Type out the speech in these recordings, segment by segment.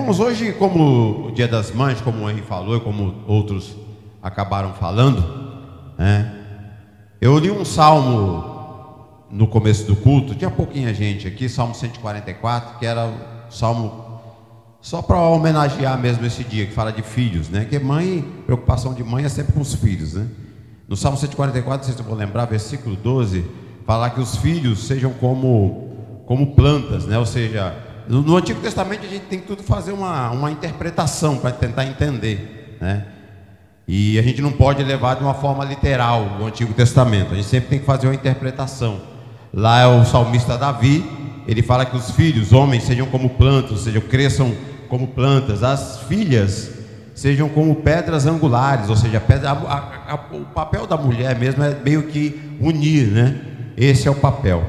Irmãos, hoje, como o Dia das Mães, como o Henry falou e como outros acabaram falando, eu li um salmo no começo do culto, tinha pouquinha gente aqui, Salmo 144, que era o salmo só para homenagear mesmo esse dia, que fala de filhos, né? Que mãe, preocupação de mãe é sempre com os filhos, né? No Salmo 144, não sei se eu vou lembrar, versículo 12, fala que os filhos sejam como plantas, né? Ou seja, no Antigo Testamento a gente tem que tudo fazer uma interpretação para tentar entender, né? E a gente não pode levar de uma forma literal o Antigo Testamento, a gente sempre tem que fazer uma interpretação. Lá é o salmista Davi, ele fala que os filhos, homens, sejam como plantas, ou seja, cresçam como plantas, as filhas sejam como pedras angulares, ou seja, o papel da mulher mesmo é meio que unir, né? Esse é o papel.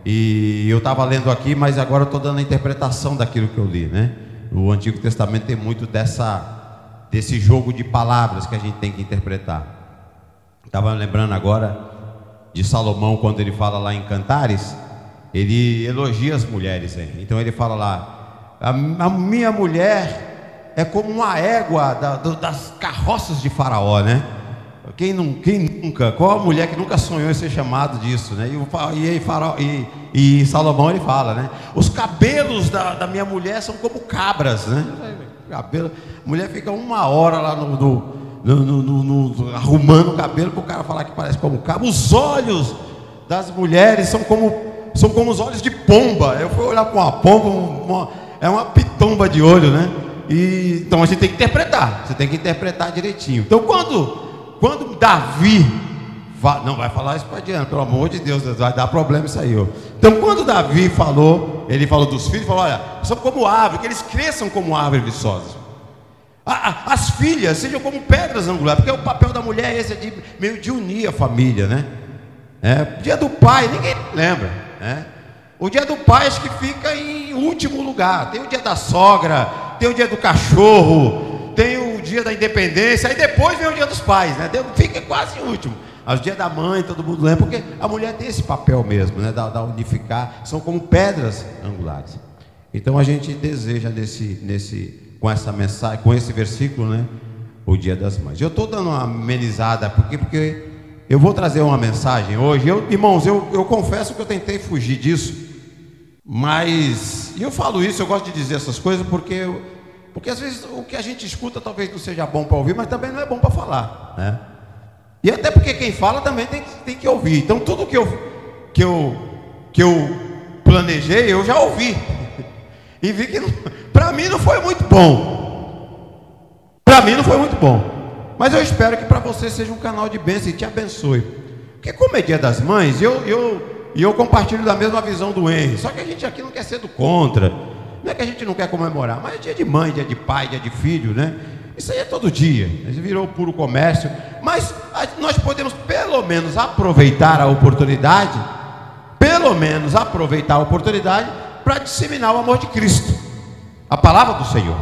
E eu estava lendo aqui, mas agora eu estou dando a interpretação daquilo que eu li, né? O Antigo Testamento tem muito desse jogo de palavras que a gente tem que interpretar. Estava lembrando agora de Salomão, quando ele fala lá em Cantares, ele elogia as mulheres, hein? Então ele fala lá: a minha mulher é como uma égua das carroças de Faraó, né? Quem nunca, qual a mulher que nunca sonhou em ser chamado disso, né? E Salomão ele fala, né? Os cabelos da minha mulher são como cabras, né? A mulher fica uma hora lá arrumando o cabelo para o cara falar que parece como cabra. Os olhos das mulheres são como os olhos de pomba. Eu fui olhar para uma pomba, é uma pitomba de olho, né? Então a gente tem que interpretar. Você tem que interpretar direitinho. Então quando Davi não vai falar isso para Diana, pelo amor de Deus, vai dar problema isso aí, ó. Então quando Davi falou, ele falou dos filhos, falou: olha, são como árvore, que eles cresçam como árvore viçosa. As filhas sejam como pedras angulares, porque o papel da mulher é esse, meio de unir a família, né? Dia do pai, ninguém lembra, né? O dia do pai acho que fica em último lugar. Tem o dia da sogra, tem o dia do cachorro, tem o dia da independência, aí depois vem o dia dos pais, né? Fica quase em último. Os dias da mãe, todo mundo lembra, porque a mulher tem esse papel mesmo, né? Da unificar, são como pedras angulares. Então a gente deseja com essa mensagem, com esse versículo, né? O Dia das Mães. Eu estou dando uma amenizada, porque eu vou trazer uma mensagem hoje. Irmãos, eu confesso que eu tentei fugir disso, mas eu falo isso, eu gosto de dizer essas coisas, porque às vezes o que a gente escuta talvez não seja bom para ouvir, mas também não é bom para falar, né? E até porque quem fala também tem que ouvir. Então tudo que eu planejei, eu já ouvi. E vi que para mim não foi muito bom. Para mim não foi muito bom. Mas eu espero que para você seja um canal de bênção e te abençoe. Porque como é Dia das Mães, eu compartilho da mesma visão do Henry. Só que a gente aqui não quer ser do contra. Não é que a gente não quer comemorar, mas é dia de mãe, dia de pai, dia de filho, né? Isso aí é todo dia. Isso virou puro comércio. Mas nós podemos pelo menos aproveitar a oportunidade, para disseminar o amor de Cristo, a palavra do Senhor.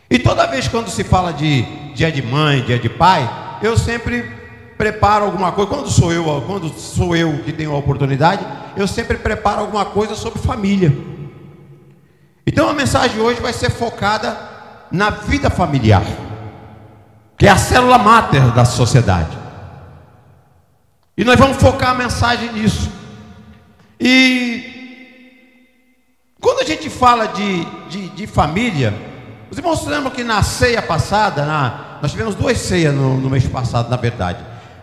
E toda vez quando se fala de dia de mãe, dia de pai, eu sempre preparo alguma coisa. Quando sou eu que tenho a oportunidade, eu sempre preparo alguma coisa sobre família. Então a mensagem hoje vai ser focada na vida familiar, que é a célula máter da sociedade. E nós vamos focar a mensagem nisso. E quando a gente fala de família, os irmãos lembram que na ceia passada, nós tivemos 2 ceias no mês passado, na verdade.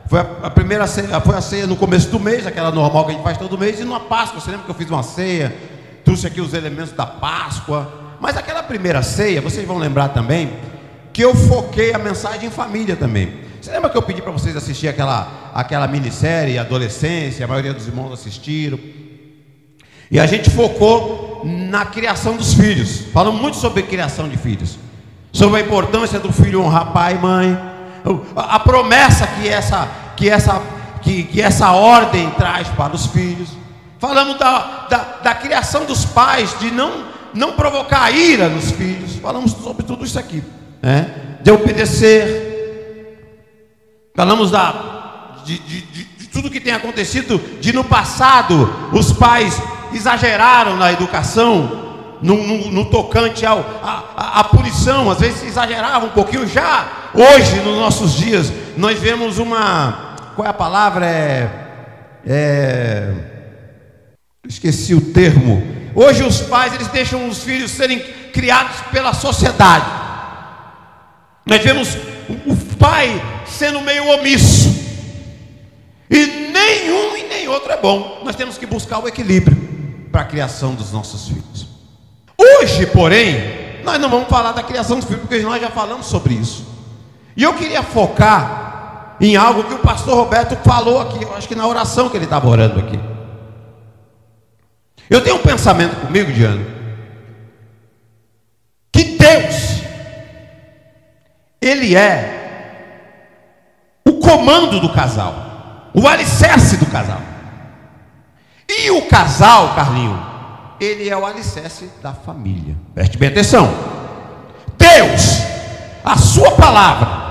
Foi a primeira ceia, foi a ceia no começo do mês, aquela normal que a gente faz todo mês, e numa Páscoa, você lembra que eu fiz uma ceia, trouxe aqui os elementos da Páscoa. Mas aquela primeira ceia, vocês vão lembrar também, que eu foquei a mensagem em família também. Você lembra que eu pedi para vocês assistir aquela minissérie, Adolescência? A maioria dos irmãos assistiram. E a gente focou na criação dos filhos. Falamos muito sobre criação de filhos, sobre a importância do filho honrar pai e mãe, a promessa que essa ordem traz para os filhos. Falamos da criação dos pais, de não provocar ira nos filhos. Falamos sobre tudo isso aqui, né? De obedecer. Falamos de tudo que tem acontecido, de no passado os pais exageraram na educação no tocante à punição, às vezes exagerava um pouquinho. Já hoje, nos nossos dias, nós vemos qual é a palavra? Esqueci o termo. Hoje os pais, eles deixam os filhos serem criados pela sociedade. Nós vemos o pai sendo meio omisso, e nenhum e nem outro é bom. Nós temos que buscar o equilíbrio para a criação dos nossos filhos. Hoje, porém, nós não vamos falar da criação dos filhos, porque nós já falamos sobre isso. E eu queria focar em algo que o pastor Roberto falou aqui, eu acho que na oração que ele estava orando aqui. Eu tenho um pensamento comigo, Diana, que Deus, Ele é o comando do casal, o alicerce do casal. E o casal, Carlinho, ele é o alicerce da família. Preste bem atenção. Deus, a sua palavra,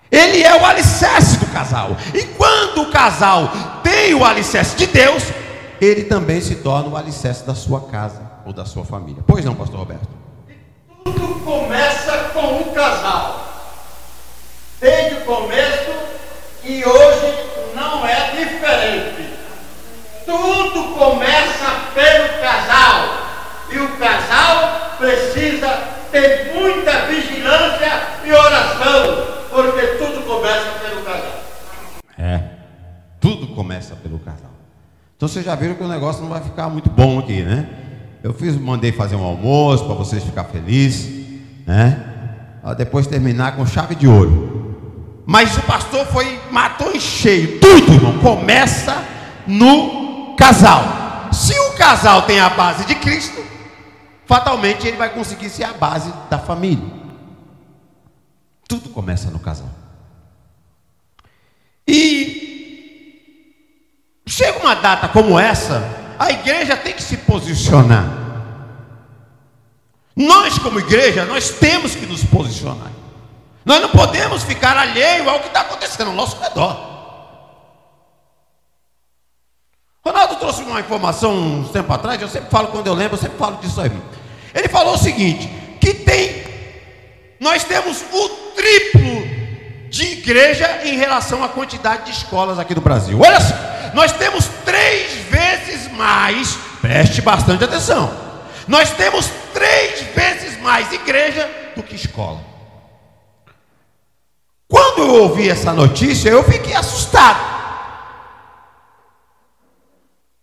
ele é o alicerce do casal. E quando o casal tem o alicerce de Deus, ele também se torna o alicerce da sua casa ou da sua família. Pois não, pastor Roberto? Tudo começa com um casal. Desde o começo, e hoje não é diferente. Tudo começa pelo casal. E o casal precisa ter muita vigilância e oração, porque tudo começa pelo casal. Tudo começa pelo casal. Então vocês já viram que o negócio não vai ficar muito bom aqui, né? Mandei fazer um almoço para vocês ficarem felizes, né? Depois terminar com chave de ouro. Mas o pastor matou em cheio. Tudo, irmão, começa no casal. Se o casal tem a base de Cristo, fatalmente ele vai conseguir ser a base da família. Tudo começa no casal. E chega uma data como essa, a igreja tem que se posicionar. Nós, como igreja, nós temos que nos posicionar. Nós não podemos ficar alheio ao que está acontecendo ao nosso redor. Ronaldo trouxe uma informação uns tempos atrás, eu sempre falo, quando eu lembro, eu sempre falo disso aí. Ele falou o seguinte, nós temos o triplo de igreja em relação à quantidade de escolas aqui no Brasil. Olha só, nós temos 3 vezes mais, preste bastante atenção, nós temos 3 vezes mais igreja do que escola. Quando eu ouvi essa notícia, eu fiquei assustado.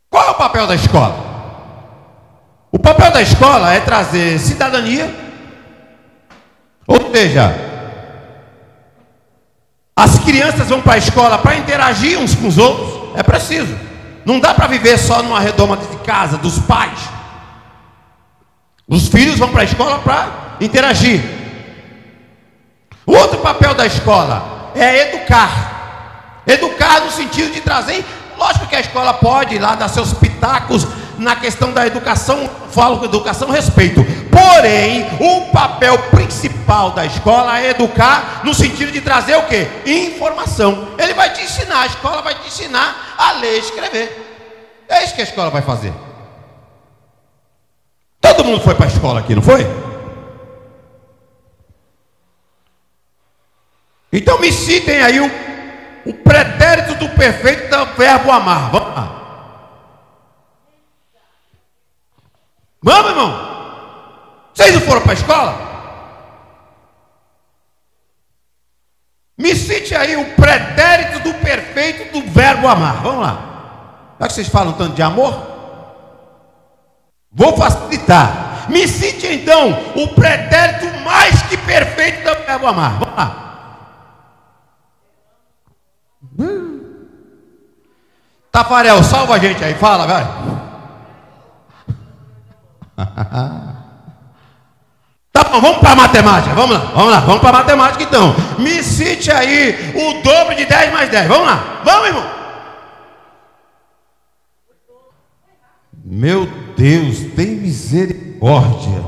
Qual é o papel da escola? O papel da escola é trazer cidadania, ou seja, as crianças vão para a escola para interagir uns com os outros. É preciso. Não dá para viver só numa redoma de casa dos pais. Os filhos vão para a escola para interagir. O outro papel da escola é educar. Educar no sentido de trazer. Lógico que a escola pode ir lá dar seus pitacos na questão da educação. Falo com educação, respeito. Porém, o papel principal da escola é educar no sentido de trazer o quê? Informação. Ele vai te ensinar, a escola vai te ensinar a ler e escrever. É isso que a escola vai fazer. Todo mundo foi para a escola aqui, não foi? Então me citem aí o pretérito do perfeito do verbo amar. Vamos lá. Vamos, irmão? Vocês não foram para a escola? Me cite aí o pretérito do perfeito do verbo amar. Vamos lá. Já que vocês falam tanto de amor, vou facilitar. Me cite então o pretérito mais que perfeito do verbo amar. Vamos lá. Tafarel, salva a gente aí, fala, vai. Tá bom, vamos para a matemática, vamos para a matemática então. Me cite aí o dobro de 10 mais 10, vamos lá, vamos, irmão. Meu Deus, tem misericórdia.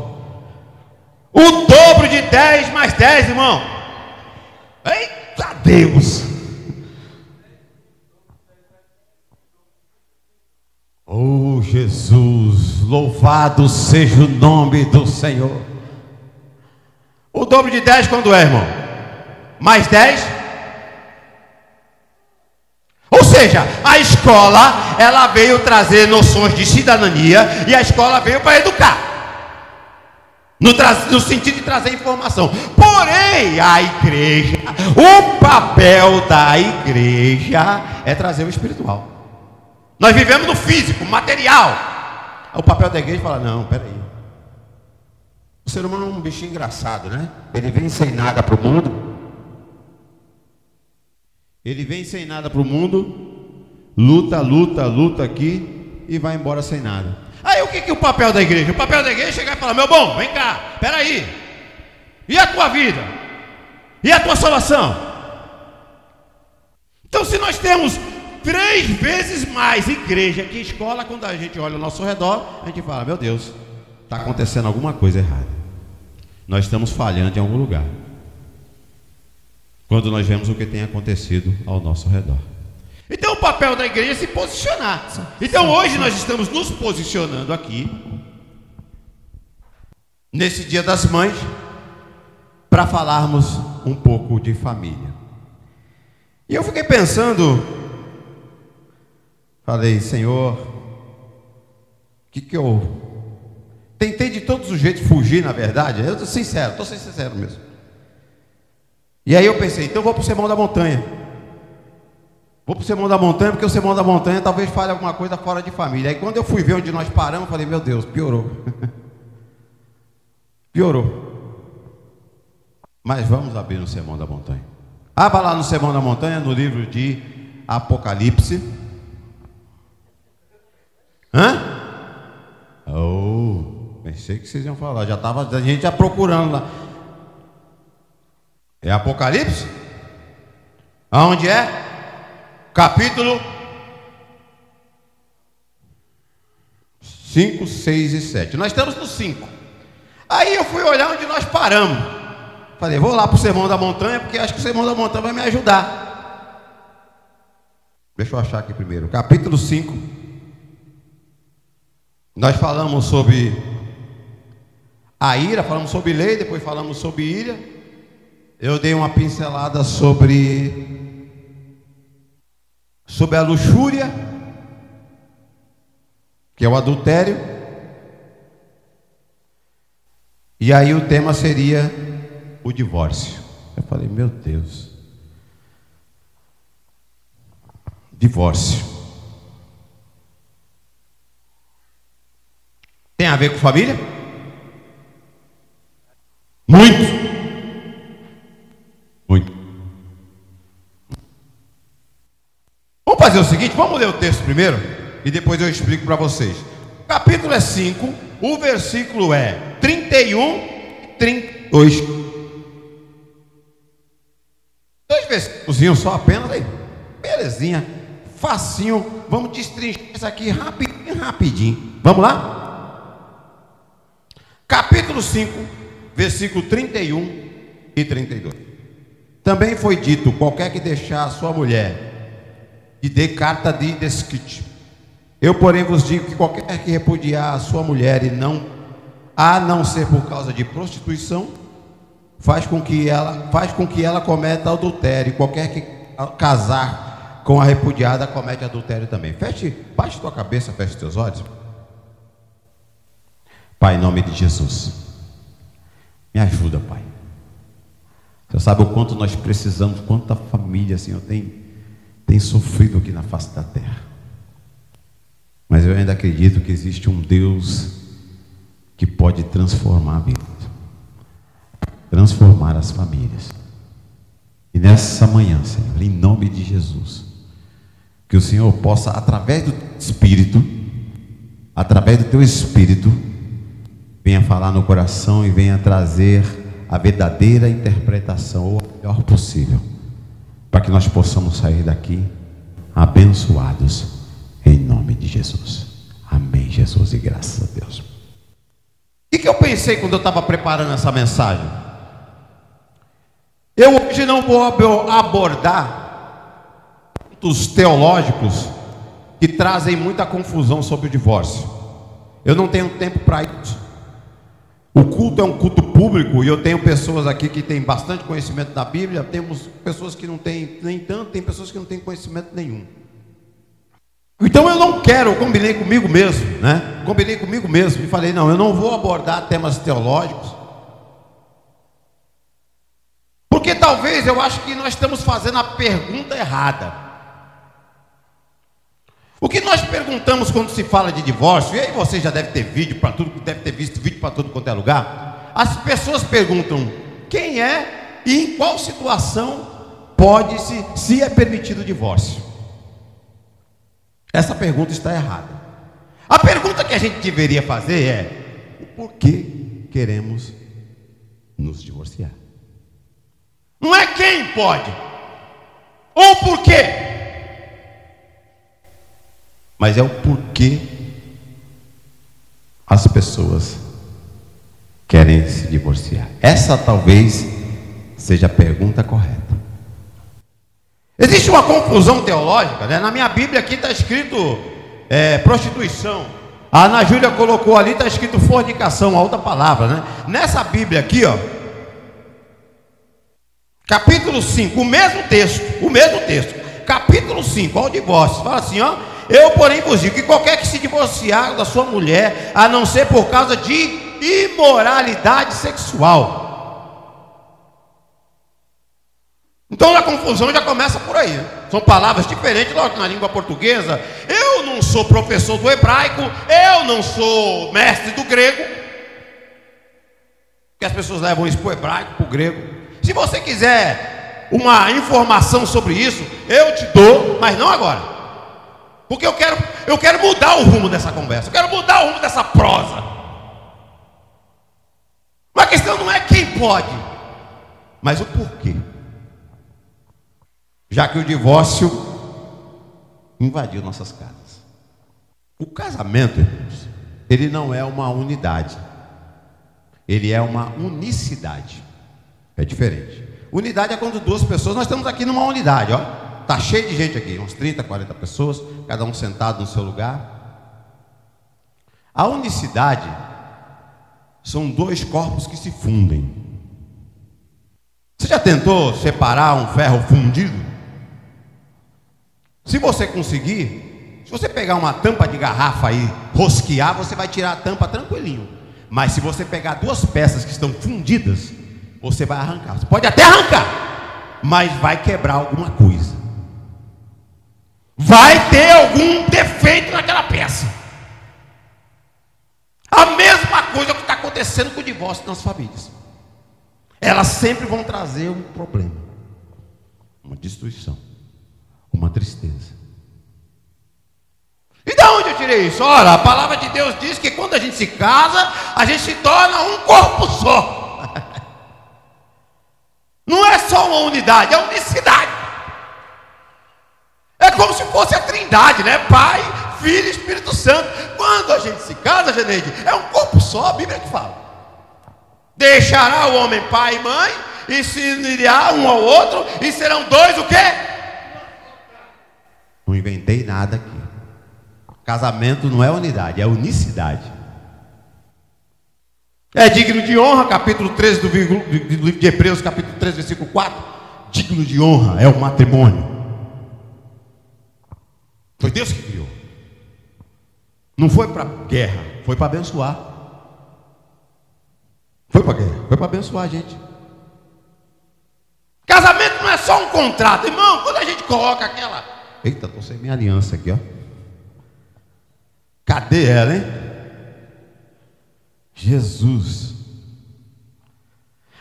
O dobro de 10 mais 10, irmão. Eita Deus. Oh Oh Jesus, louvado seja o nome do Senhor. O dobro de 10 quando é, irmão? Mais 10? Ou seja, a escola, ela veio trazer noções de cidadania, e a escola veio para educar, no sentido de trazer informação. Porém, a igreja, o papel da igreja é trazer o espiritual. Nós vivemos no físico, material. O papel da igreja fala: não, peraí, o ser humano é um bichinho engraçado, né? Ele vem sem nada para o mundo. Ele vem sem nada para o mundo, luta aqui e vai embora sem nada. Aí o que é o papel da igreja? O papel da igreja é chegar e falar: meu bom, vem cá, peraí, e a tua vida? E a tua salvação? Então, se nós temos 3 vezes mais igreja que escola, quando a gente olha ao nosso redor, a gente fala: meu Deus, está acontecendo alguma coisa errada. Nós estamos falhando em algum lugar. Quando nós vemos o que tem acontecido ao nosso redor. Então o papel da igreja é se posicionar. Então hoje nós estamos nos posicionando aqui, nesse Dia das Mães, para falarmos um pouco de família. E eu fiquei pensando, falei: Senhor, o que eu tentei de todos os jeitos fugir, na verdade. Eu estou sendo sincero mesmo. E aí eu pensei: então vou para o Sermão da Montanha. Vou para o Sermão da Montanha, porque o Sermão da Montanha talvez fale alguma coisa fora de família. Aí quando eu fui ver onde nós paramos, eu falei: meu Deus, piorou. Piorou. Mas vamos abrir no Sermão da Montanha. Abra lá no Sermão da Montanha, no livro de Apocalipse. Pensei que vocês iam falar. Já estava a gente já procurando lá. É Apocalipse? Aonde é? Capítulo 5, 6 e 7. Nós estamos no 5. Aí eu fui olhar onde nós paramos. Falei: vou lá para o Sermão da Montanha, porque acho que o Sermão da Montanha vai me ajudar. Deixa eu achar aqui primeiro. Capítulo 5. Nós falamos sobre a ira, falamos sobre lei, depois falamos sobre ira. Eu dei uma pincelada sobre a luxúria, que é o adultério. E aí o tema seria o divórcio. Eu falei: meu Deus, divórcio tem a ver com família? Muito. Vamos fazer o seguinte, vamos ler o texto primeiro e depois eu explico para vocês. O capítulo é 5, o versículo é 31 e 32. 2 versículos só apenas aí. Belezinha, facinho. Vamos destrinchar isso aqui rapidinho. Vamos lá? Capítulo 5, versículo 31 e 32. Também foi dito: qualquer que deixar a sua mulher e dê carta de desquite. Eu, porém, vos digo que qualquer que repudiar a sua mulher e a não ser por causa de prostituição, faz com que ela cometa adultério. Qualquer que casar com a repudiada comete adultério também. Baixe tua cabeça, feche teus olhos. Pai, em nome de Jesus, me ajuda, Pai. Você sabe o quanto nós precisamos, quanta família, Senhor, tem sofrido aqui na face da terra. Mas eu ainda acredito que existe um Deus que pode transformar a vida, transformar as famílias. E nessa manhã, Senhor, em nome de Jesus, que o Senhor possa, através do Teu Espírito, venha falar no coração e venha trazer a verdadeira interpretação, ou a melhor possível, para que nós possamos sair daqui abençoados, em nome de Jesus. Amém, Jesus, e graças a Deus. O que eu pensei quando eu estava preparando essa mensagem? Eu hoje não vou abordar pontos teológicos que trazem muita confusão sobre o divórcio. Eu não tenho tempo para isso. O culto é um culto público e eu tenho pessoas aqui que têm bastante conhecimento da Bíblia, temos pessoas que não têm nem tanto, tem pessoas que não têm conhecimento nenhum. Então eu não quero, eu combinei comigo mesmo, né? Combinei comigo mesmo e falei, não, eu não vou abordar temas teológicos, porque talvez eu acho que nós estamos fazendo a pergunta errada. O que nós perguntamos quando se fala de divórcio, e aí você já deve ter vídeo para tudo, deve ter visto vídeo para tudo quanto é lugar. As pessoas perguntam quem é e em qual situação pode se é permitido o divórcio. Essa pergunta está errada. A pergunta que a gente deveria fazer é: o porquê queremos nos divorciar? Não é quem pode ou por quê, mas é o porquê as pessoas querem se divorciar. Essa talvez seja a pergunta correta. Existe uma confusão teológica, né? Na minha Bíblia aqui está escrito prostituição. A Ana Júlia colocou ali, está escrito fornicação, a outra palavra, né? Nessa Bíblia aqui, ó, capítulo 5, o mesmo texto, capítulo 5, ao divórcio, fala assim, ó: eu, porém, vos digo que qualquer que se divorciar da sua mulher, a não ser por causa de imoralidade sexual. Então a confusão já começa por aí, né? São palavras diferentes, lógico, na língua portuguesa. Eu não sou professor do hebraico, eu não sou mestre do grego, porque as pessoas levam isso para o hebraico, para o grego. Se você quiser uma informação sobre isso, eu te dou, mas não agora. Porque eu quero mudar o rumo dessa conversa, eu quero mudar o rumo dessa prosa. Mas a questão não é quem pode, mas o porquê. Já que o divórcio invadiu nossas casas. O casamento, irmãos, ele não é uma unidade, ele é uma unicidade. É diferente. Unidade é quando duas pessoas, nós estamos aqui numa unidade, ó. Está cheio de gente aqui, uns 30, 40 pessoas, cada um sentado no seu lugar. A unicidade são dois corpos que se fundem. Você já tentou separar um ferro fundido? Se você conseguir, se você pegar uma tampa de garrafa e rosquear, você vai tirar a tampa tranquilinho. Mas se você pegar duas peças que estão fundidas, você vai arrancar. Você pode até arrancar, mas vai quebrar alguma coisa. Vai ter algum defeito naquela peça. A mesma coisa que está acontecendo com o divórcio nas famílias. Elas sempre vão trazer um problema, uma destruição, uma tristeza. E de onde eu tirei isso? Ora, a palavra de Deus diz que quando a gente se casa, a gente se torna um corpo só. Não é só uma unidade, é unicidade. É como se fosse a trindade, né? Pai, Filho e Espírito Santo. Quando a gente se casa, Geneide, é um corpo só, a Bíblia que fala. Deixará o homem pai e mãe, e se unirá um ao outro, e serão dois o quê? Não inventei nada aqui. Casamento não é unidade, é unicidade. É digno de honra, capítulo 13 do livro de Hebreus, capítulo 13, versículo 4. Digno de honra é o matrimônio. Foi Deus que criou. Não foi para guerra, foi para abençoar. Foi para guerra, foi para abençoar a gente. Casamento não é só um contrato, irmão. Quando a gente coloca aquela... Eita, estou sem minha aliança aqui, ó. Cadê ela, hein? Jesus.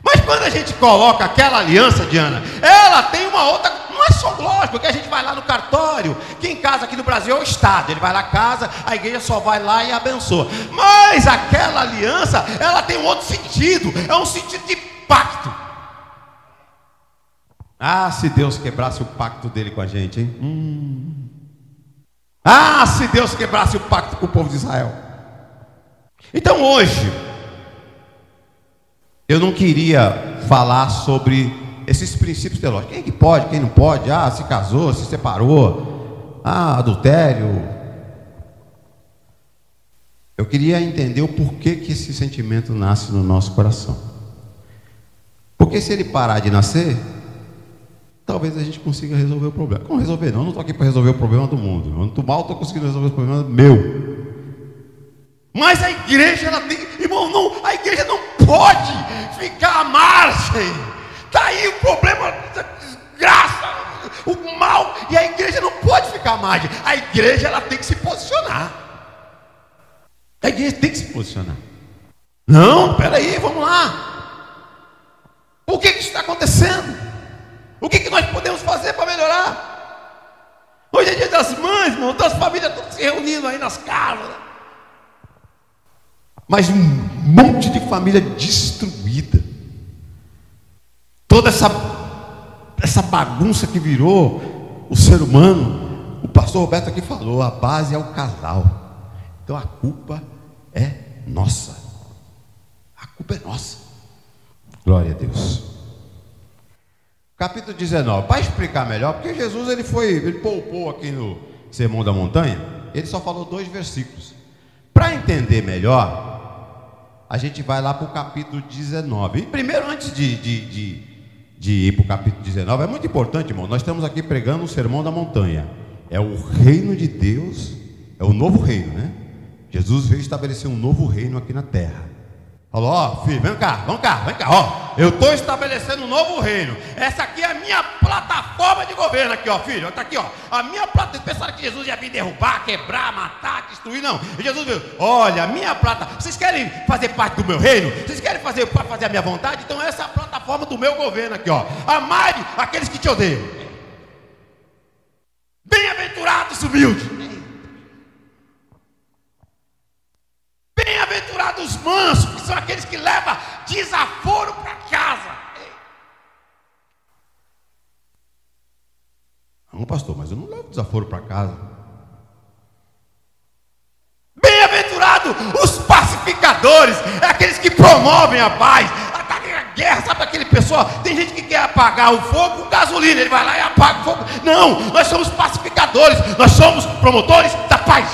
Mas quando a gente coloca aquela aliança, Diana, ela tem uma outra... Não é só lógico, porque a gente vai lá no cartório. Quem casa aqui no Brasil é o Estado. Ele vai lá, casa, a igreja só vai lá e abençoa. Mas aquela aliança, ela tem um outro sentido. É um sentido de pacto. Ah, se Deus quebrasse o pacto dele com a gente, hein? Ah, se Deus quebrasse o pacto com o povo de Israel. Então hoje, eu não queria falar sobre esses princípios teológicos. Quem que pode, quem não pode, se casou, se separou. adultério. Eu queria entender o porquê que esse sentimento nasce no nosso coração. Porque se ele parar de nascer, talvez a gente consiga resolver o problema. Como resolver? Não, eu não estou aqui para resolver o problema do mundo. Eu não estou mal, estou conseguindo resolver o problema meu. Mas a igreja, ela tem... Irmão, não, a igreja não pode ficar à margem. Está aí o problema, a desgraça, o mal. E a igreja não pode ficar à margem. A igreja, ela tem que se posicionar. A igreja tem que se posicionar. Não, peraí, vamos lá. O que está acontecendo? O que nós podemos fazer para melhorar? Hoje é dia das mães, irmão, das famílias todas se reunindo aí nas casas. Mas um monte de família destruída. Toda essa bagunça que virou o ser humano. O pastor Roberto aqui falou, a base é o casal. Então a culpa é nossa. A culpa é nossa. Glória a Deus. Capítulo 19. Para explicar melhor, porque Jesus ele poupou aqui no Sermão da Montanha. Ele só falou 2 versículos. Para entender melhor, a gente vai lá para o capítulo 19. E primeiro, antes de ir para o capítulo 19, é muito importante, irmão. Nós estamos aqui pregando o Sermão da Montanha. É o reino de Deus, é o novo reino, né? Jesus veio estabelecer um novo reino aqui na terra. Falou, ó, filho, vem cá, ó. Eu estou estabelecendo um novo reino. Essa aqui é a minha plataforma de governo aqui, ó, filho. Está aqui, ó. A minha plataforma. Pensaram que Jesus ia vir derrubar, quebrar, matar, destruir, não. E Jesus veio, olha, a minha plataforma. Vocês querem fazer parte do meu reino? Vocês querem fazer a minha vontade? Então essa é a plataforma do meu governo aqui, ó. Amai aqueles que te odeiam. Bem-aventurados humildes. Bem-aventurados mansos, que são aqueles que levam desaforo para casa. Não, pastor, mas eu não levo desaforo para casa. Bem-aventurados os pacificadores, é aqueles que promovem a paz. A guerra, sabe aquele pessoal? Tem gente que quer apagar o fogo com gasolina, ele vai lá e apaga o fogo. Não, nós somos pacificadores, nós somos promotores da paz.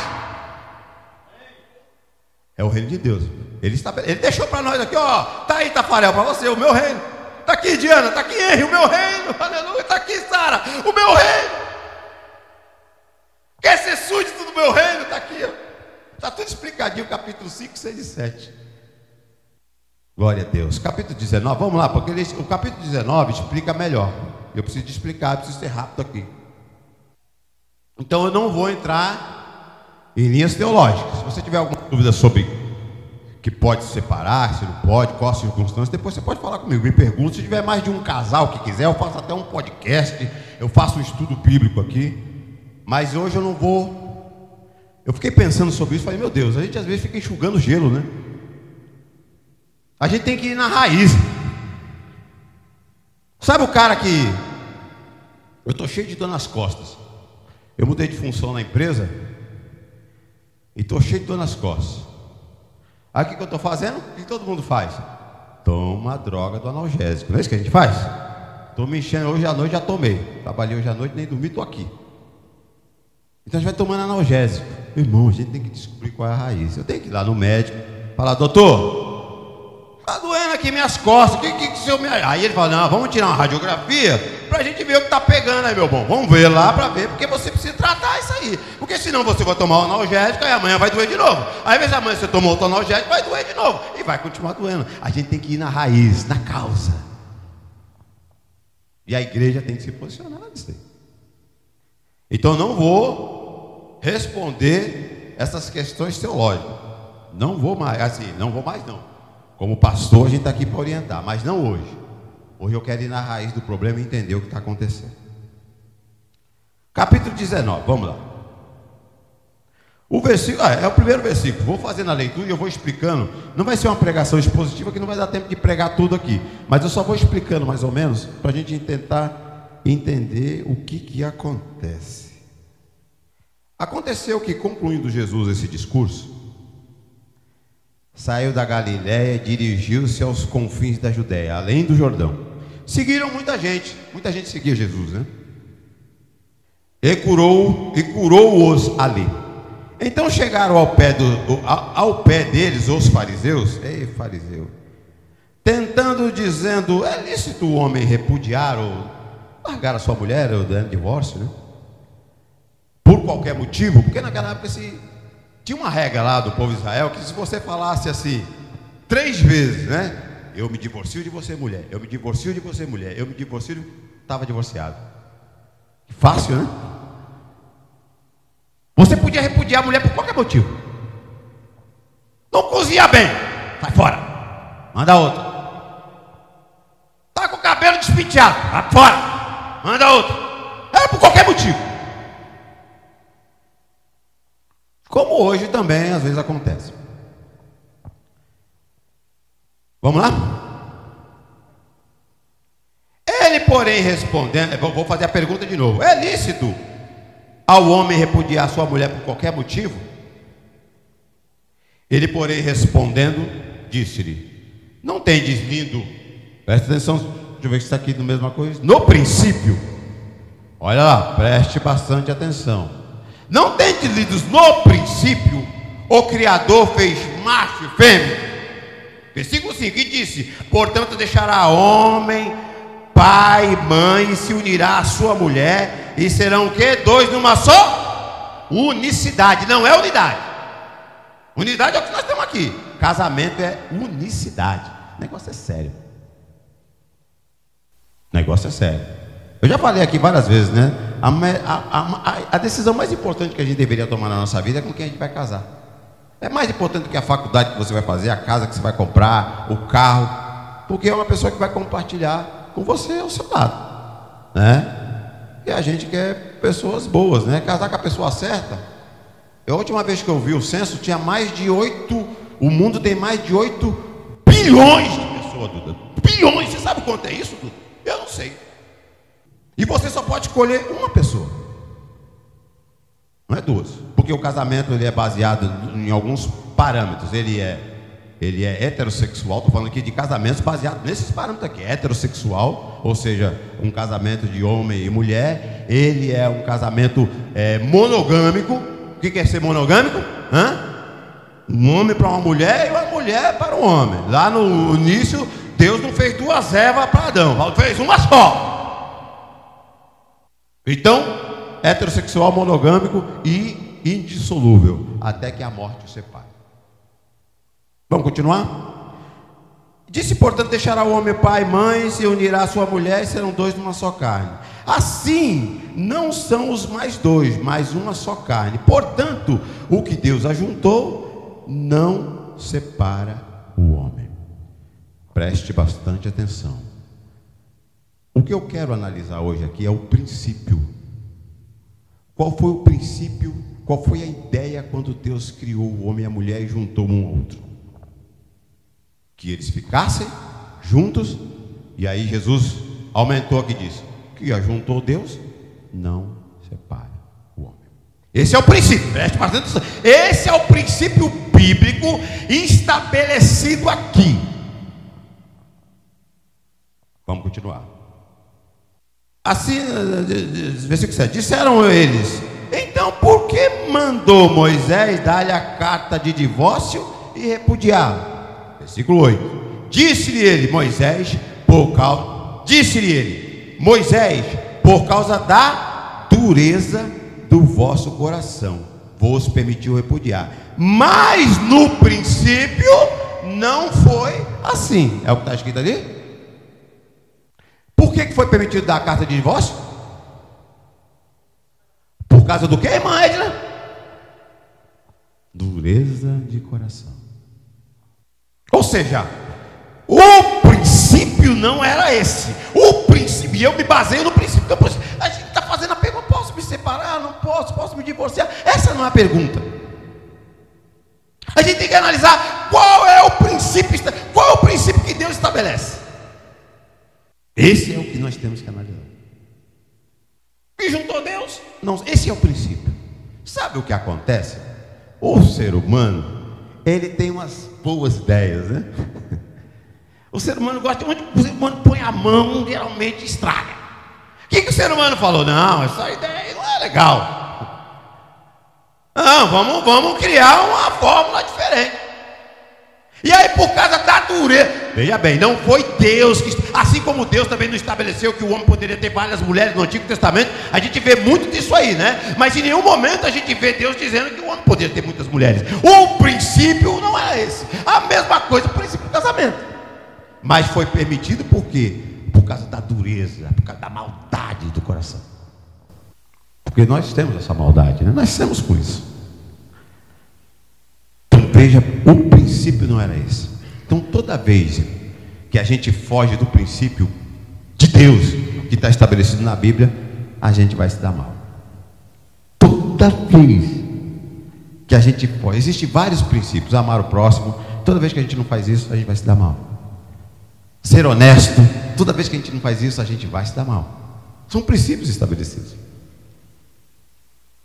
É o reino de Deus. Ele deixou para nós aqui, ó. Tá aí, Tafarel, para você, o meu reino. Tá aqui, Diana, tá aqui, Henry, o meu reino. Aleluia, tá aqui, Sara, o meu reino. Quer ser súdito do meu reino? Tá aqui, ó. Tá tudo explicadinho, capítulo 5, 6 e 7. Glória a Deus. Capítulo 19, vamos lá, porque o capítulo 19 explica melhor. Eu preciso de explicar, eu preciso ser rápido aqui. Então eu não vou entrar em linhas teológicas. Se você tiver alguma dúvida sobre que pode se separar, se não pode, qual a circunstância, depois você pode falar comigo, me pergunta. Se tiver mais de um casal que quiser, eu faço até um podcast, eu faço um estudo bíblico aqui. Mas hoje eu não vou. Eu fiquei pensando sobre isso, falei, meu Deus, a gente às vezes fica enxugando gelo, né? A gente tem que ir na raiz. Sabe o cara que... Eu estou cheio de dor nas costas. Eu mudei de função na empresa e estou cheio de dor nas costas. Aí o que eu estou fazendo? O que todo mundo faz? Toma a droga do analgésico. Não é isso que a gente faz? Estou me enchendo, hoje à noite já tomei. Trabalhei hoje à noite, nem dormi, estou aqui. Então a gente vai tomando analgésico. Irmão, a gente tem que descobrir qual é a raiz. Eu tenho que ir lá no médico, falar, doutor, está doendo aqui minhas costas, que o senhor me... Aí ele fala, não, vamos tirar uma radiografia para a gente ver o que está pegando aí, meu bom. Vamos ver lá para ver, porque você precisa tratar isso aí. Porque senão você vai tomar o analgésico e amanhã vai doer de novo. Aí, às vezes, amanhã você tomou outro analgésico, vai doer de novo. E vai continuar doendo. A gente tem que ir na raiz, na causa. E a igreja tem que se posicionar nisso aí. Então, eu não vou responder essas questões teológicas. Não vou mais, assim, não vou mais não. Como pastor, a gente está aqui para orientar, mas não hoje. Hoje eu quero ir na raiz do problema e entender o que está acontecendo. Capítulo 19, vamos lá. O versículo, é o primeiro versículo. Vou fazendo a leitura e eu vou explicando. Não vai ser uma pregação expositiva, que não vai dar tempo de pregar tudo aqui. Mas eu só vou explicando mais ou menos, para a gente tentar entender o que acontece. Aconteceu que, concluindo Jesus esse discurso, saiu da Galiléia e dirigiu-se aos confins da Judéia, além do Jordão. Seguiram muita gente seguia Jesus, né? E curou-os ali. Então chegaram ao pé deles os fariseus, ei fariseu, tentando, dizendo: é lícito o homem repudiar ou largar a sua mulher ou dar divórcio, né? Por qualquer motivo, porque naquela época tinha uma regra lá do povo de Israel, que se você falasse assim 3 vezes, né? Eu me divorcio de você, mulher. Eu me divorcio de você, mulher. Eu me divorcio, estava divorciado. Fácil, né? Você podia repudiar a mulher por qualquer motivo. Não cozinha bem, sai fora, manda outra. Tá com o cabelo despenteado, vai fora, manda outra. Era por qualquer motivo. Como hoje também às vezes acontece. Vamos lá? Ele, porém, respondendo, vou fazer a pergunta de novo: é lícito ao homem repudiar sua mulher por qualquer motivo? Ele, porém, respondendo, disse-lhe: não tendes lido, presta atenção, deixa eu ver se está aqui na mesma coisa. No princípio, olha lá, preste bastante atenção. Não tendes lido, no princípio, o Criador fez macho e fêmea. Versículo 5, e disse: portanto deixará homem, pai, mãe, e se unirá à sua mulher, e serão o quê? 2 numa só? Unicidade, não é unidade. Unidade é o que nós temos aqui. Casamento é unicidade. O negócio é sério. O negócio é sério. Eu já falei aqui várias vezes, né? A decisão mais importante que a gente deveria tomar na nossa vida é com quem a gente vai casar. É mais importante do que a faculdade que você vai fazer, a casa que você vai comprar, o carro, porque é uma pessoa que vai compartilhar com você ao seu lado, né? E a gente quer pessoas boas, né? Casar com a pessoa certa. A última vez que eu vi o censo, tinha mais de 8, o mundo tem mais de 8 bilhões de pessoas, Duda. Bilhões, você sabe quanto é isso, Duda? Eu não sei. E você só pode escolher uma pessoa. Não é 2, porque o casamento ele é baseado em alguns parâmetros. Ele é heterossexual. Estou falando aqui de casamentos baseados nesses parâmetros aqui. Heterossexual, ou seja, um casamento de homem e mulher. Ele é um casamento monogâmico. O que é ser monogâmico? Um homem para uma mulher e uma mulher para um homem. Lá no início, Deus não fez 2 Evas para Adão, fez uma só. Então, heterossexual, monogâmico e indissolúvel, até que a morte o separe. Vamos continuar? Disse, portanto, deixará o homem pai e mãe, se unirá à sua mulher, e serão 2 numa só carne. Assim, não são os mais 2, mas uma só carne. Portanto, o que Deus ajuntou, não separa o homem. Preste bastante atenção. O que eu quero analisar hoje aqui é o princípio. Qual foi o princípio, qual foi a ideia quando Deus criou o homem e a mulher e juntou um ao outro? Que eles ficassem juntos. E aí Jesus aumentou aqui e disse: que ajuntou Deus, não separa o homem. Esse é o princípio, preste bastante atenção. Esse é o princípio bíblico estabelecido aqui. Vamos continuar. Assim, versículo 7, disseram eles: então por que mandou Moisés dar-lhe a carta de divórcio e repudiá-lo? Versículo 8, disse-lhe Moisés, por causa da dureza do vosso coração, vos permitiu repudiar. Mas no princípio não foi assim. É o que está escrito ali? Por que foi permitido dar a carta de divórcio? Por causa do que, irmã Edna? Dureza de coração. Ou seja, o princípio não era esse. O princípio, e eu me baseio no princípio. A gente está fazendo a pergunta: posso me separar? Não posso? Posso me divorciar? Essa não é a pergunta. A gente tem que analisar qual é o princípio que Deus estabelece. Esse é o que nós temos que analisar. E juntou Deus? Não, esse é o princípio. Sabe o que acontece? O ser humano, ele tem umas boas ideias, né? O ser humano gosta, onde o ser humano põe a mão, geralmente estraga. O que o ser humano falou? Não, essa ideia aí não é legal. Não, vamos criar uma fórmula diferente. E aí, por causa da dureza, veja bem, não foi Deus que, assim como Deus também não estabeleceu que o homem poderia ter várias mulheres no Antigo Testamento, a gente vê muito disso aí, né? Mas em nenhum momento a gente vê Deus dizendo que o homem poderia ter muitas mulheres. O princípio não era esse. A mesma coisa, o princípio do casamento. Mas foi permitido por quê? Por causa da dureza, por causa da maldade do coração. Porque nós temos essa maldade, né? Nós temos com isso. Então veja, o princípio não era esse. Então toda vez que a gente foge do princípio de Deus, que está estabelecido na Bíblia, a gente vai se dar mal. Toda vez que a gente foge, existem vários princípios, amar o próximo, toda vez que a gente não faz isso, a gente vai se dar mal. Ser honesto, toda vez que a gente não faz isso, a gente vai se dar mal. São princípios estabelecidos.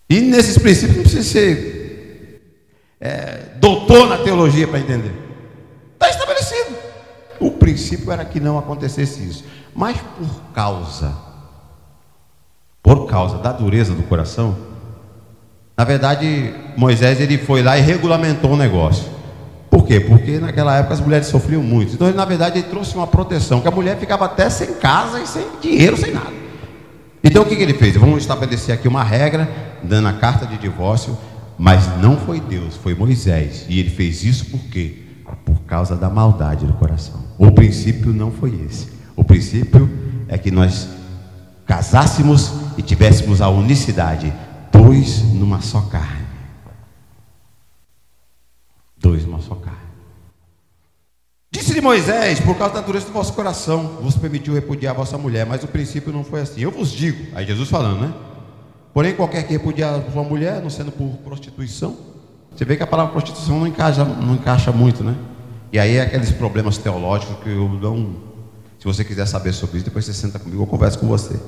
E nesses princípios não precisa ser doutor na teologia para entender. Está estabelecido. O princípio era que não acontecesse isso. Mas por causa da dureza do coração, na verdade, Moisés ele foi lá e regulamentou o negócio. Por quê? Porque naquela época as mulheres sofriam muito. Então, na verdade, ele trouxe uma proteção, que a mulher ficava até sem casa e sem dinheiro, sem nada. Então, o que ele fez? Vamos estabelecer aqui uma regra, dando a carta de divórcio, mas não foi Deus, foi Moisés. E ele fez isso por quê? Por causa da maldade do coração. O princípio não foi esse. O princípio é que nós casássemos e tivéssemos a unicidade, dois numa só carne. Dois numa só carne. Disse-lhe Moisés: por causa da dureza do vosso coração vos permitiu repudiar a vossa mulher, mas o princípio não foi assim. Eu vos digo, aí Jesus falando, né? Porém, qualquer que repudiar a sua mulher, não sendo por prostituição, você vê que a palavra prostituição não encaixa muito, né? E aí é aqueles problemas teológicos que eu não... Se você quiser saber sobre isso, depois você senta comigo, eu converso com você.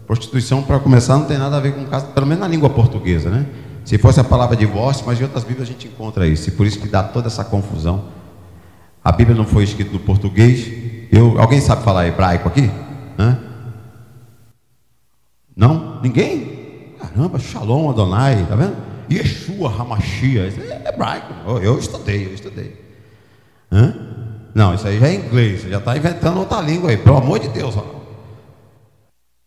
Prostituição, para começar, não tem nada a ver com caso, pelo menos na língua portuguesa, né? Se fosse a palavra divórcio, mas em outras Bíblias a gente encontra isso, e por isso que dá toda essa confusão. A Bíblia não foi escrita no português. Alguém sabe falar hebraico aqui? Hã? Não? Ninguém? Caramba, Shalom Adonai, tá vendo? Yeshua Hamashia, isso é hebraico. Eu estudei. Hã? Não, isso aí já é inglês, você já está inventando outra língua aí, pelo amor de Deus. Ó.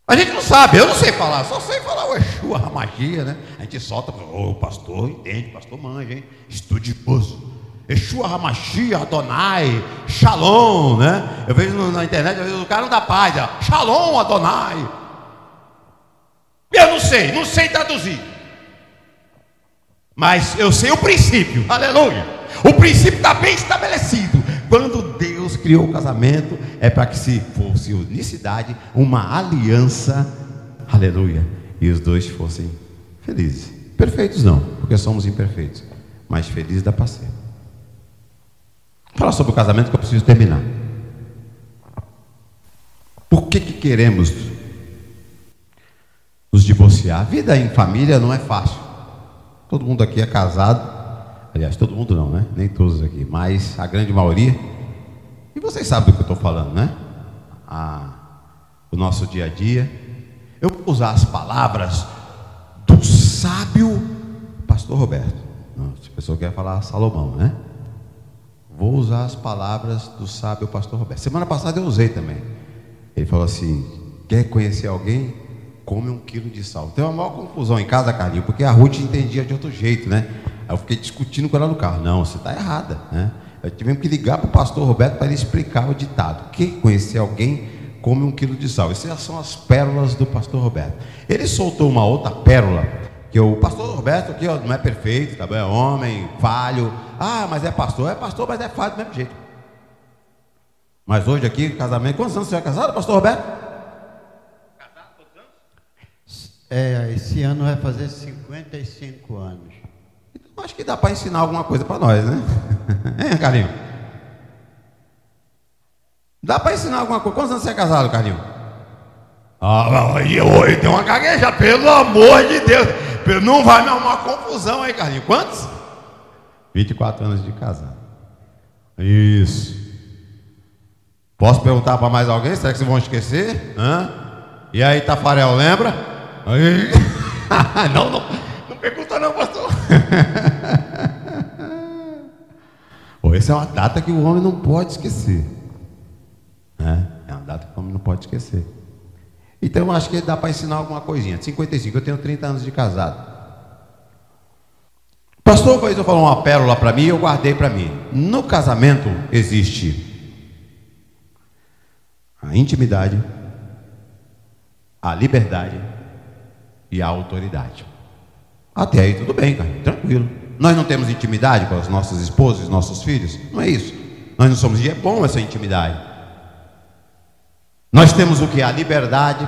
A gente não sabe, eu não sei falar, só sei falar o Yeshua Hamashia, né? A gente solta, o pastor entende, pastor manja, hein? Estudioso. Yeshua Hamashia, Adonai, Shalom, né? Eu vejo na internet, o cara não dá paz, ó, Shalom Adonai. Eu não sei traduzir. Mas eu sei o princípio, aleluia. O princípio está bem estabelecido. Quando Deus criou o casamento, é para que se fosse unicidade, uma aliança, aleluia, e os dois fossem felizes. Perfeitos não, porque somos imperfeitos, mas felizes dá para ser. Vou falar sobre o casamento que eu preciso terminar. Por que queremos nos divorciar? A vida em família não é fácil. Todo mundo aqui é casado. Aliás, todo mundo não, né? Nem todos aqui, mas a grande maioria. E vocês sabem do que eu estou falando, né? O nosso dia a dia. Eu vou usar as palavras do sábio pastor Roberto. Não, se a pessoa quer falar Salomão, né? Vou usar as palavras do sábio pastor Roberto. Semana passada eu usei também. Ele falou assim: quer conhecer alguém? Come 1 quilo de sal. Tem uma maior confusão em casa, Carlinhos, porque a Ruth entendia de outro jeito, né? Aí eu fiquei discutindo com ela no carro. Não, você está errada, né? Eu tivemos que ligar para o pastor Roberto para ele explicar o ditado. Quem conhecer alguém, come 1 quilo de sal. Essas são as pérolas do pastor Roberto. Ele soltou uma outra pérola, que o pastor Roberto aqui, ó, não é perfeito, tá bem? É homem, falho. Ah, mas é pastor, mas é falho do mesmo jeito. Mas hoje aqui, casamento, quantos anos você é casado, pastor Roberto? Esse ano vai fazer 55 anos. Então acho que dá para ensinar alguma coisa para nós, né? Hein, Carlinhos? Dá para ensinar alguma coisa. Quantos anos você é casado, Carlinhos? Hoje tem uma gagueja, pelo amor de Deus. Não vai me arrumar confusão aí, Carlinhos. Quantos? 24 anos de casado. Isso. Posso perguntar para mais alguém? Será que vocês vão esquecer? Hã? E aí, Tafarel, lembra? Aí. Não pergunta não, pastor. Essa é uma data que o homem não pode esquecer, né? É uma data que o homem não pode esquecer. Então eu acho que dá para ensinar alguma coisinha. 55, eu tenho 30 anos de casado. O pastor uma vez falou uma pérola para mim e eu guardei para mim. No casamento existe a intimidade, a liberdade e a autoridade. Até aí tudo bem, cara, tranquilo. Nós não temos intimidade com as nossas esposas, nossos filhos? Não é isso. Nós não somos, e é bom essa intimidade. Nós temos o que? A liberdade.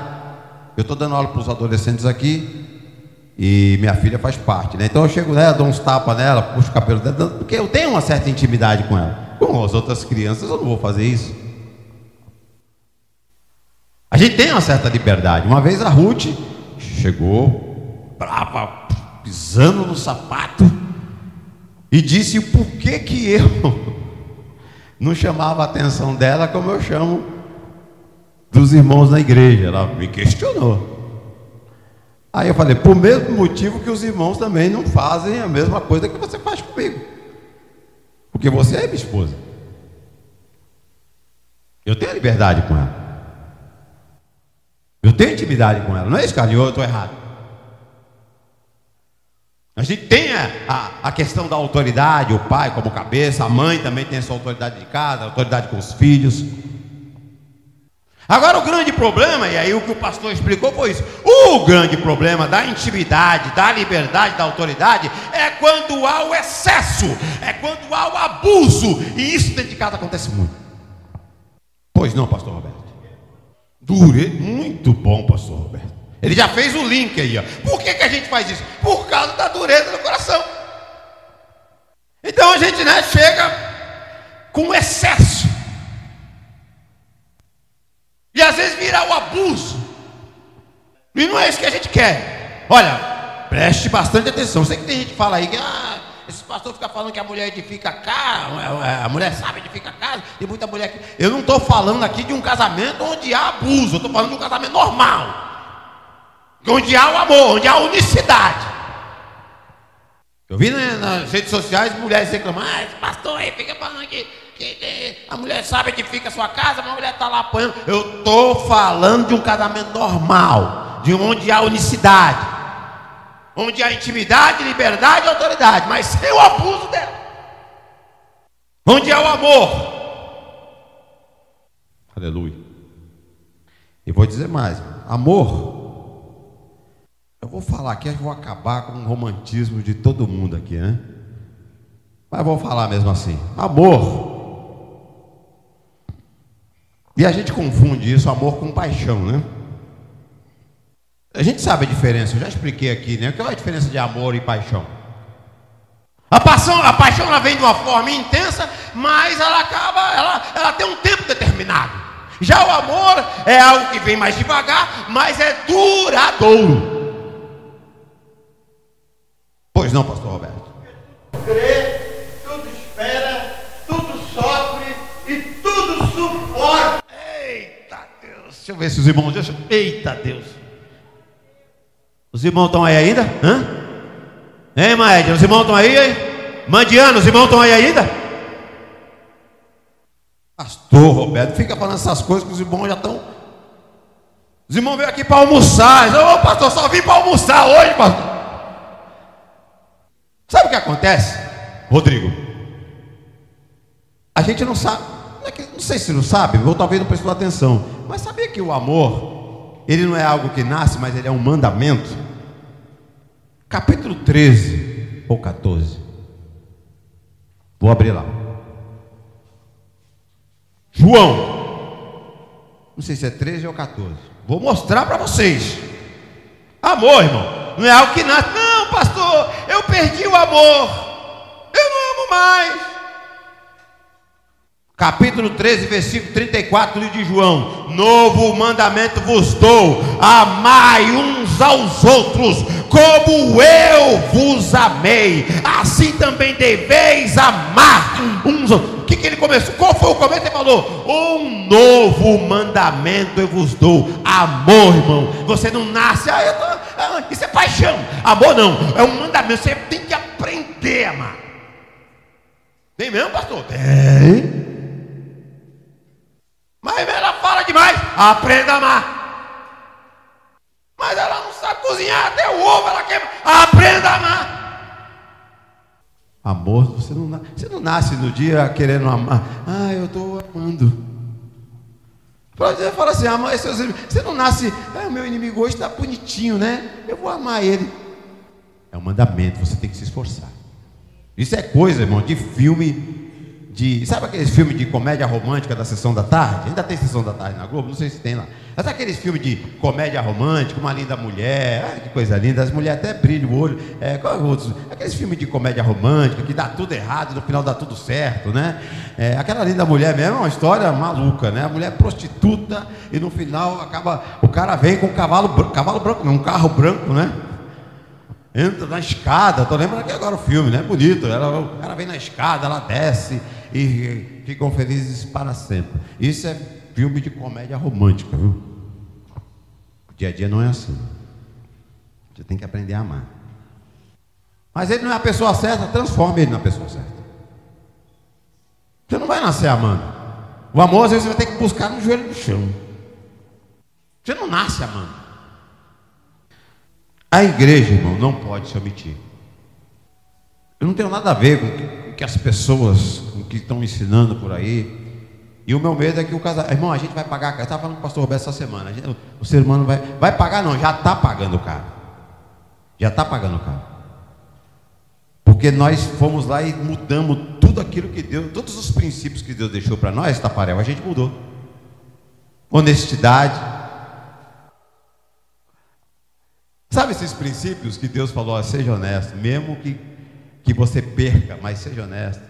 Eu estou dando aula para os adolescentes aqui e minha filha faz parte, né? Então eu chego nela, dou uns tapas nela, puxo o cabelo dela, porque eu tenho uma certa intimidade com ela. Com as outras crianças eu não vou fazer isso. A gente tem uma certa liberdade. Uma vez a Ruth chegou brava, pisando no sapato, e disse por que eu não chamava a atenção dela como eu chamo dos irmãos na igreja. Ela me questionou. Aí eu falei, por mesmo motivo que os irmãos também não fazem a mesma coisa que você faz comigo, porque você é minha esposa. Eu tenho liberdade com ela, eu tenho intimidade com ela. Não é isso, cara? Eu estou errado. A gente tem a questão da autoridade, o pai como cabeça, a mãe também tem essa autoridade de casa, a autoridade com os filhos. Agora o grande problema, e aí o que o pastor explicou foi isso: o grande problema da intimidade, da liberdade, da autoridade é quando há o excesso, é quando há o abuso, e isso dentro de casa acontece muito. Pois não, pastor Roberto? Muito bom, pastor Roberto. Ele já fez o link aí, ó. Por que a gente faz isso? Por causa da dureza do coração. Então a gente, né, chega com excesso, e às vezes vira o abuso, e não é isso que a gente quer. Olha, preste bastante atenção. Sei que tem gente que fala aí que esse pastor fica falando que a mulher edifica a casa, a mulher sabe edificar a casa. Tem muita mulher que... Eu não estou falando aqui de um casamento onde há abuso, eu estou falando de um casamento normal, onde há o amor, onde há a unicidade. Eu vi nas redes sociais mulheres reclamando: esse pastor aí fica falando que a mulher sabe que fica a sua casa, mas a mulher está lá apanhando. Eu estou falando de um casamento normal, de onde há unicidade, onde há intimidade, liberdade e autoridade, mas sem o abuso dela, onde há o amor. Aleluia. E vou dizer mais: amor. Eu vou falar aqui, eu vou acabar com o romantismo de todo mundo aqui, né? Mas vou falar mesmo assim: amor. E a gente confunde isso, amor, com paixão, né? A gente sabe a diferença, eu já expliquei aqui, né? Qual é a diferença de amor e paixão? A paixão ela vem de uma forma intensa, mas ela tem um tempo determinado. Já o amor é algo que vem mais devagar, mas é duradouro. Pois não, pastor Roberto? Crê, tudo espera, tudo sofre e tudo suporta. Eita Deus! Deixa eu ver se os irmãos... Eita Deus! Os irmãos estão aí ainda? Hã? Hein, Maed? Os irmãos estão aí, hein? Mandiano, os irmãos estão aí ainda? Pastor Roberto, fica falando essas coisas que os irmãos já estão... Os irmãos veio aqui para almoçar. Ô pastor, só vim para almoçar hoje, pastor. Sabe o que acontece, Rodrigo? A gente não sabe, não sei se não sabe, ou talvez não prestou atenção, mas sabia que o amor, ele não é algo que nasce, mas ele é um mandamento? Capítulo 13 ou 14. Vou abrir lá. João. Não sei se é 13 ou 14. Vou mostrar para vocês. Amor, irmão, não é algo que nasce. Não, pastor, eu perdi o amor, eu não amo mais. Capítulo 13, versículo 34 de João: novo mandamento vos dou, amai uns aos outros, como eu vos amei, assim também deveis amar uns aos outros. O que ele começou? Qual foi o começo? Ele falou: um novo mandamento eu vos dou, amor, irmão. Você não nasce, isso é paixão. Amor não, é um mandamento, você tem que aprender a amar. Tem mesmo, pastor? Tem. Mas ela fala demais. Aprenda a amar. Mas ela não sabe cozinhar, até o ovo ela quebra. Aprenda a amar. Amor, você não nasce no dia querendo amar. Ah, eu estou amando. Fala assim, amar seus inimigos. Você não nasce, o meu inimigo hoje está bonitinho, né? Eu vou amar ele. É um mandamento, você tem que se esforçar. Isso é coisa, irmão, de filme. Sabe aqueles filmes de comédia romântica da Sessão da Tarde? Ainda tem Sessão da Tarde na Globo? Não sei se tem lá. Mas aqueles filmes de comédia romântica, uma linda mulher, que coisa linda, as mulheres até brilham o olho. Aqueles filmes de comédia romântica que dá tudo errado, no final dá tudo certo, né? Aquela linda mulher mesmo é uma história maluca, né? A mulher é prostituta e no final o cara vem com um cavalo branco, um carro branco, né? Entra na escada, tô lembrando aqui agora o filme, né? Bonito, o cara vem na escada, ela desce e ficam felizes para sempre. Isso é filme de comédia romântica, viu? O dia a dia não é assim. Você tem que aprender a amar. Mas ele não é a pessoa certa, transforma ele na pessoa certa. Você não vai nascer amando. O amor às vezes você vai ter que buscar no joelho do chão. Você não nasce amando. A igreja, irmão, não pode se omitir. Eu não tenho nada a ver com que as pessoas que estão ensinando por aí. E o meu medo é que o casal... Irmão, a gente vai pagar... Eu estava falando com o pastor Roberto essa semana. O ser humano vai pagar, não, já está pagando o caro. Já está pagando o caro. Porque nós fomos lá e mudamos tudo aquilo que Deus... Todos os princípios que Deus deixou para nós, Tafarel, a gente mudou. Honestidade. Sabe esses princípios que Deus falou, seja honesto, mesmo que você perca, mas seja honesto,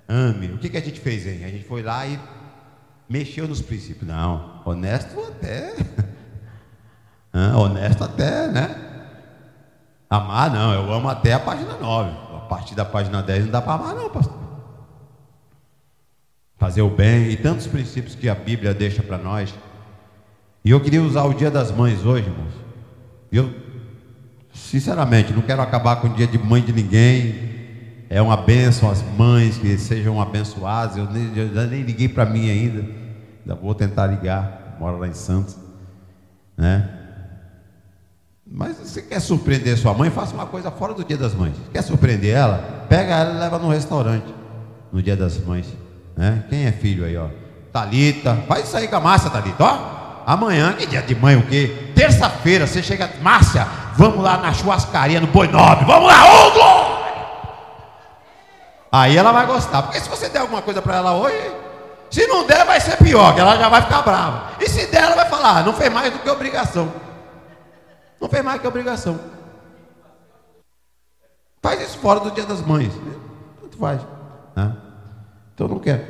ame. O que a gente fez, hein? A gente foi lá e mexeu nos princípios. Não, honesto até, né? Amar não, eu amo até a página 9. A partir da página 10 não dá para amar não, pastor. Fazer o bem e tantos princípios que a Bíblia deixa para nós. E eu queria usar o Dia das Mães hoje, irmãos. Eu sinceramente, não quero acabar com o dia de mãe de ninguém. É uma bênção as mães que sejam abençoadas. Eu nem liguei para mim ainda. Ainda vou tentar ligar. Moro lá em Santos, né? Mas se você quer surpreender sua mãe, faça uma coisa fora do Dia das Mães. Quer surpreender ela? Pega ela e leva no restaurante no Dia das Mães, né? Quem é filho aí, ó? Thalita, faz isso aí com a Márcia, Thalita, ó. Amanhã, que dia de mãe o quê? Terça-feira, você chega, Márcia, vamos lá na churrascaria no Boi Nobre, vamos lá, ô glória! Aí ela vai gostar, porque se você der alguma coisa para ela hoje, se não der vai ser pior, que ela já vai ficar brava. E se der, ela vai falar, não fez mais do que obrigação. Não fez mais do que obrigação. Faz isso fora do Dia das Mães, tanto faz, né? Então não quero.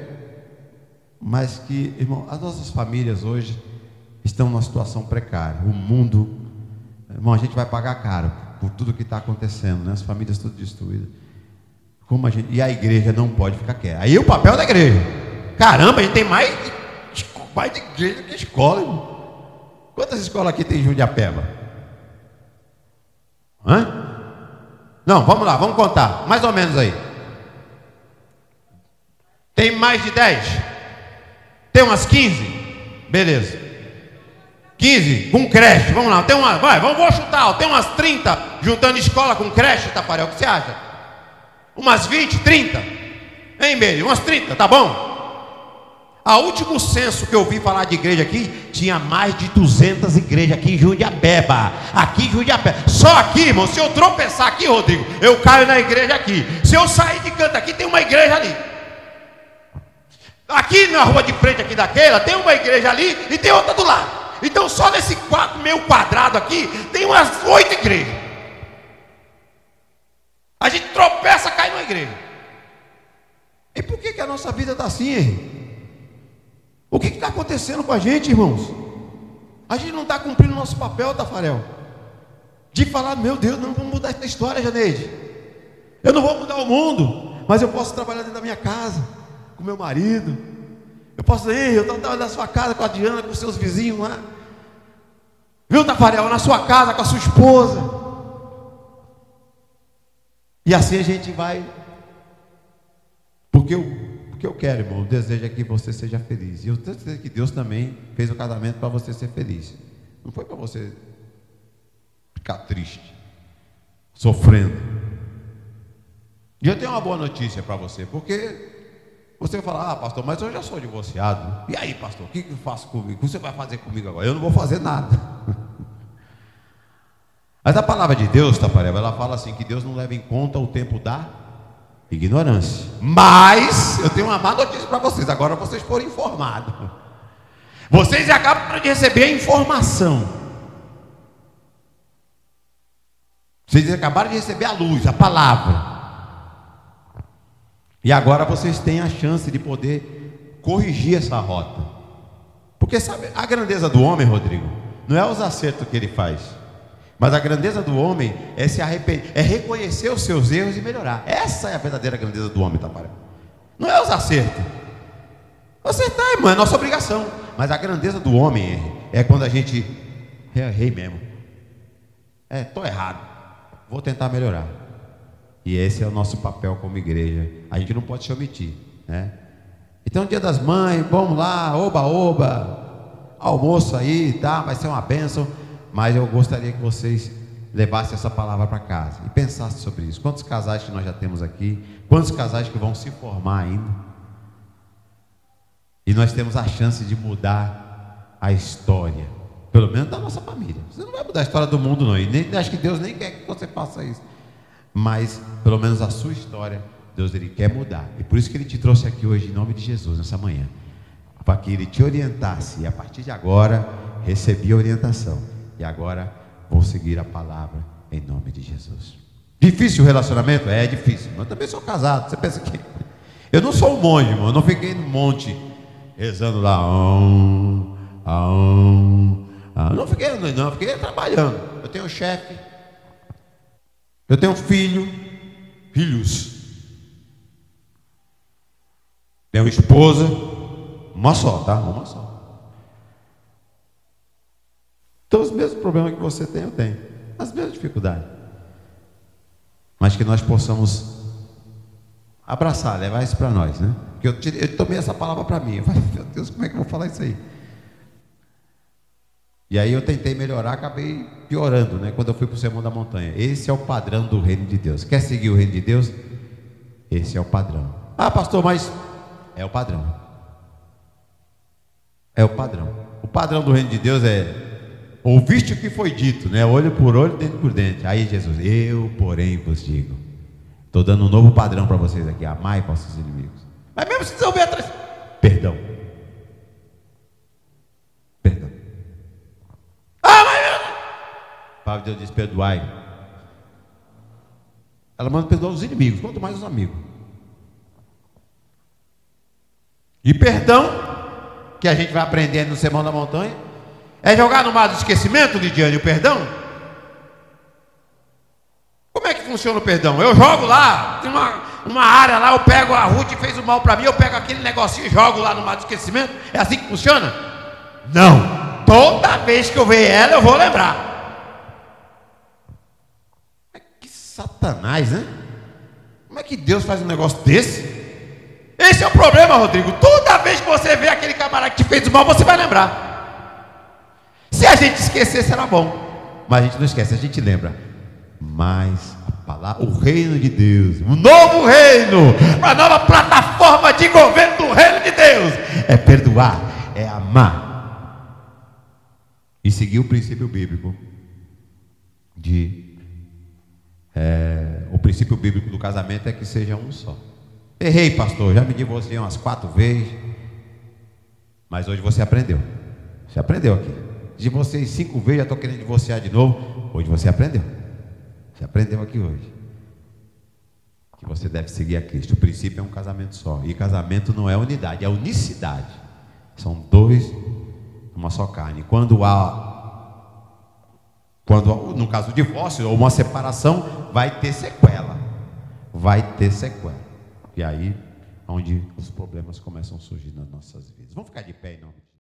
Mas que, irmão, as nossas famílias hoje estão numa situação precária. O mundo, irmão, a gente vai pagar caro por tudo que está acontecendo, né? As famílias todas destruídas. E a igreja não pode ficar quieta. Aí o papel da igreja. Caramba, a gente tem mais de igreja que escola, irmão. Quantas escolas aqui tem em Jundiapeba? Hã? Não, vamos lá, vamos contar. Mais ou menos aí. Tem mais de 10? Tem umas 15? Beleza. 15 com creche, vamos lá, tem uma, vou chutar, ó, tem umas 30 juntando escola com creche, Tafarel, o que você acha? Umas 20, 30? Hein, Meire? Umas 30, tá bom? A último censo que eu vi falar de igreja aqui, tinha mais de 200 igrejas aqui em Jundiapeba. Aqui em Jundiapeba. Só aqui, irmão, se eu tropeçar aqui, Rodrigo, eu caio na igreja aqui. Se eu sair de canto aqui, tem uma igreja ali. Aqui na rua de frente aqui daquela, tem uma igreja ali e tem outra do lado. Então só nesse meio quadrado aqui, tem umas 8 igrejas. A gente tropeça, cai numa igreja. E por que a nossa vida está assim, hein? O que está acontecendo com a gente, irmãos? A gente não está cumprindo o nosso papel, Tafarel, de falar, meu Deus, não vamos mudar essa história, Janeide. Eu não vou mudar o mundo, mas eu posso trabalhar dentro da minha casa, com meu marido. Eu posso dizer, eu estou trabalhando na sua casa com a Diana, com os seus vizinhos lá. Viu, Tafarel? Na sua casa com a sua esposa. E assim a gente vai. Porque eu quero, irmão, o desejo é que você seja feliz. E eu tenho certeza que Deus também fez o casamento para você ser feliz. Não foi para você ficar triste, sofrendo. E eu tenho uma boa notícia para você, porque você vai falar: ah, pastor, mas eu já sou divorciado. E aí, pastor, o que eu faço comigo? O que você vai fazer comigo agora? Eu não vou fazer nada. Mas a palavra de Deus, Tapareva, ela fala assim, que Deus não leva em conta o tempo da ignorância. Mas eu tenho uma má notícia para vocês. Agora vocês foram informados. Vocês acabam de receber a informação. Vocês acabaram de receber a luz, a palavra. E agora vocês têm a chance de poder corrigir essa rota. Porque sabe, a grandeza do homem, Rodrigo, não é os acertos que ele faz. Mas a grandeza do homem é se arrepender, é reconhecer os seus erros e melhorar. Essa é a verdadeira grandeza do homem, Taparé. Não é os acertos. Acertar, irmão, é nossa obrigação. Mas a grandeza do homem é quando a gente errei mesmo. Estou errado. Vou tentar melhorar. E esse é o nosso papel como igreja. A gente não pode se omitir, né? Então, Dia das Mães, vamos lá, oba, oba, almoço aí, tá? Vai ser uma bênção. Mas eu gostaria que vocês levassem essa palavra para casa e pensassem sobre isso. Quantos casais que nós já temos aqui? Quantos casais que vão se formar ainda? E nós temos a chance de mudar a história, pelo menos da nossa família. Você não vai mudar a história do mundo, não. E nem, acho que Deus nem quer que você faça isso. Mas pelo menos a sua história, Deus, Ele quer mudar. E por isso que Ele te trouxe aqui hoje, em nome de Jesus, nessa manhã, para que Ele te orientasse. E a partir de agora, recebi a orientação. E agora vou seguir a palavra em nome de Jesus. Difícil o relacionamento? É difícil. Mas eu também sou casado. Você pensa que eu não sou um monge, irmão. Eu não fiquei no monte rezando lá. Não fiquei, não. Eu fiquei trabalhando. Eu tenho chefe. Eu tenho filhos. Tenho esposa. Uma só, tá? Uma só. Então os mesmos problemas que você tem, eu tenho. As mesmas dificuldades. Mas que nós possamos abraçar, levar isso para nós, né? Porque eu tomei essa palavra para mim. Eu falei: meu Deus, como é que eu vou falar isso aí? E aí eu tentei melhorar, acabei piorando, né? Quando eu fui para o Sermão da Montanha. Esse é o padrão do reino de Deus. Quer seguir o reino de Deus? Esse é o padrão. Ah, pastor, mas é o padrão. É o padrão. O padrão do reino de Deus é: ouviste o que foi dito, né? Olho por olho, dente por dente. Aí Jesus: eu, porém, vos digo. Estou dando um novo padrão para vocês aqui: amai vossos inimigos. Mas mesmo se desenvolver atrás, perdão. Perdão. Ah, mas a palavra de Deus diz: perdoai. Ela manda perdoar os inimigos, quanto mais os amigos. E perdão, que a gente vai aprendendo no Sermão da Montanha, é jogar no mar do esquecimento, Lidiane, o perdão? Como é que funciona o perdão? Eu jogo lá, tem uma área lá, eu pego a Ruth que fez o mal para mim, eu pego aquele negocinho e jogo lá no mar do esquecimento? É assim que funciona? Não. Toda vez que eu ver ela, eu vou lembrar. Que Satanás, né? Como é que Deus faz um negócio desse? Esse é o problema, Rodrigo. Toda vez que você vê aquele camarada que te fez o mal, você vai lembrar. Se a gente esquecer, será bom. Mas a gente não esquece, a gente lembra. Mas a palavra, o reino de Deus, um novo reino, uma nova plataforma de governo do reino de Deus, é perdoar, é amar e seguir o princípio bíblico o princípio bíblico do casamento é que seja um só. Errei, pastor, já me divorciei umas 4 vezes, mas hoje você aprendeu. Você aprendeu aqui. Divorciei 5 vezes, já estou querendo divorciar de novo. Hoje você aprendeu. Você aprendeu aqui hoje que você deve seguir a Cristo. O princípio é um casamento só. E casamento não é unidade, é unicidade. São dois, uma só carne. Quando no caso do divórcio ou uma separação, vai ter sequela. Vai ter sequela. E aí, onde os problemas começam a surgir nas nossas vidas. Vamos ficar de pé em nome de